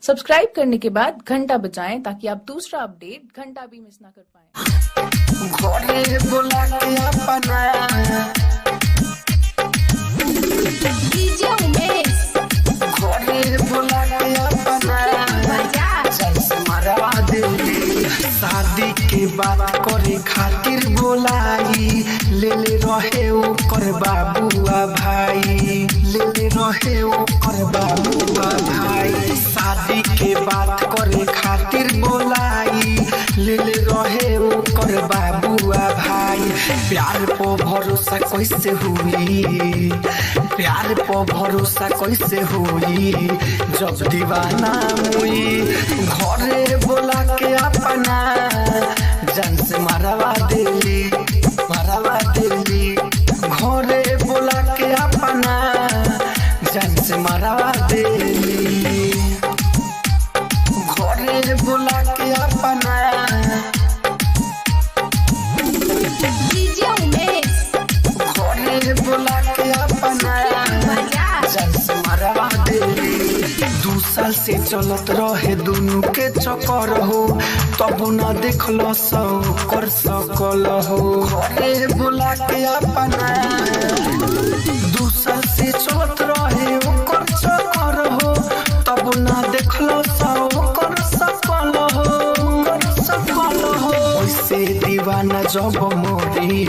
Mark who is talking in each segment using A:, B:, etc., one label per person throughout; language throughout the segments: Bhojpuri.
A: सब्सक्राइब करने के बाद घंटा बजाएं ताकि आप दूसरा अपडेट घंटा भी मिस ना कर पाएं।
B: घरे बोला के अपना
C: डीजे उमेश
B: घरे बोला के अपना मरवा दे। शादी के बात करे खातिर बोलाई ले रहे ओकर बाबुआ भाई ले रहे ओकर बाबुआ भाई। शादी के बात करे खातिर बोलाई ले रहे ओकर बाबुआ भाई। प्यार पर भरोसा कैसे हुई प्यार पर भरोसा कैसे हुई जब दीवाना हुई। घरे बोला के अपना जान से मरवा देली घरे बोला के अपना जान से मरवा देली घरे बोला के अपना
C: डीजे उमेश
B: घरे बोला के अपना जान से मरवा देली। 2 साल से चलत रहे दोनों के चक्कर हो तब न देखलो सौ कर सकल हो। घरे बोला के अपना 2 साल से चलत रहे ओकर चक्कर हो तब न देखलो सौ कर सकल हो। ऐसे दीवाना जब मोरी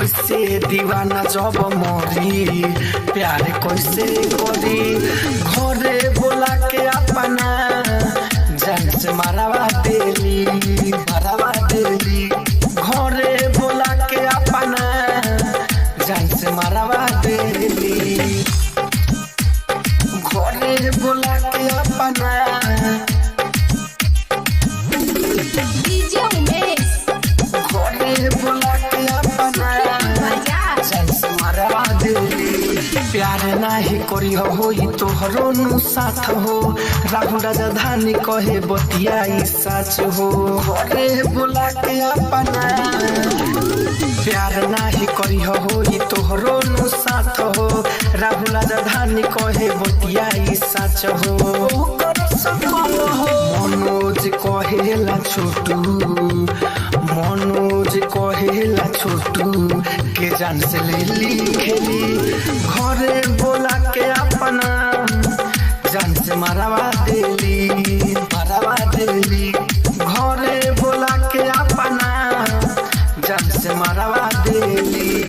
B: ऐसे दीवाना जब मोरी प्यार कैसे करी। घरे बोला के अपना जान से मरवा देली घरे बोला के अपना जान से मरवा देली घरे बोला के अपना
C: डीजे उमेश
B: घरे बोला के अपना मरवा देली। प्यार नाही करी हो तोहरो नु साथ हो राहुल राजधानी कहे बतियाई सच हो। घरे बोला के अपना प्यार नाही करी हो तोहरो नु साथ हो राहुल राजधानी कहे बतियाई सच हो। मनोज कहेला छोटू के जान से ले लिखे